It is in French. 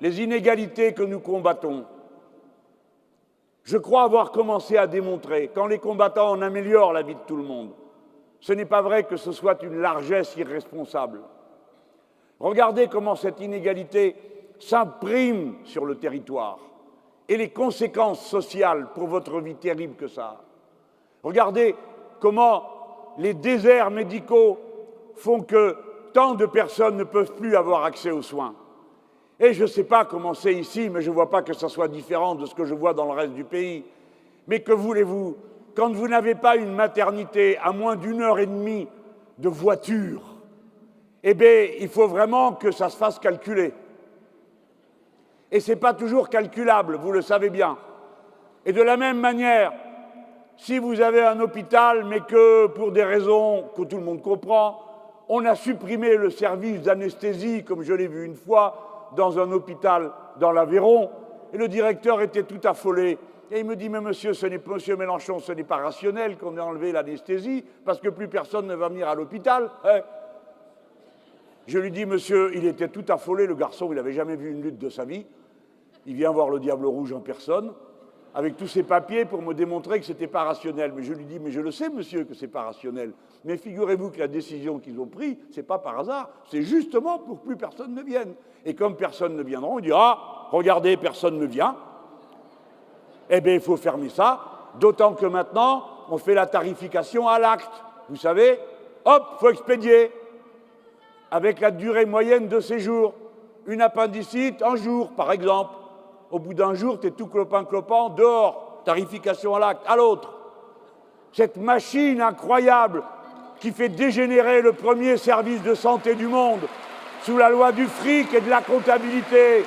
les inégalités que nous combattons, je crois avoir commencé à démontrer, quand les combattants en améliorent la vie de tout le monde, ce n'est pas vrai que ce soit une largesse irresponsable. Regardez comment cette inégalité s'imprime sur le territoire et les conséquences sociales pour votre vie terribles que ça a. Regardez comment les déserts médicaux font que tant de personnes ne peuvent plus avoir accès aux soins. Et je ne sais pas comment c'est ici, mais je ne vois pas que ça soit différent de ce que je vois dans le reste du pays. Mais que voulez-vous? Quand vous n'avez pas une maternité à moins d'1h30 de voiture, eh bien, il faut vraiment que ça se fasse calculer. Et ce n'est pas toujours calculable, vous le savez bien. Et de la même manière, si vous avez un hôpital, mais que pour des raisons que tout le monde comprend, on a supprimé le service d'anesthésie, comme je l'ai vu une fois, dans un hôpital dans l'Aveyron, et le directeur était tout affolé. Et il me dit, mais monsieur Mélenchon, ce n'est pas rationnel qu'on ait enlevé l'anesthésie, parce que plus personne ne va venir à l'hôpital. Je lui dis, monsieur, il était tout affolé, le garçon, il n'avait jamais vu une lutte de sa vie. Il vient voir le Diable Rouge en personne, avec tous ses papiers pour me démontrer que ce n'était pas rationnel. Mais je lui dis, mais je le sais, monsieur, que ce n'est pas rationnel. Mais figurez-vous que la décision qu'ils ont prise, ce n'est pas par hasard, c'est justement pour que plus personne ne vienne. Et comme personne ne viendra, on dit, ah, regardez, personne ne vient. Eh bien, il faut fermer ça, d'autant que maintenant, on fait la tarification à l'acte. Vous savez, hop, il faut expédier, avec la durée moyenne de séjour. Une appendicite, un jour, par exemple. Au bout d'un jour, tu es tout clopin-clopant, dehors, tarification à l'acte, à l'autre. Cette machine incroyable qui fait dégénérer le premier service de santé du monde sous la loi du fric et de la comptabilité,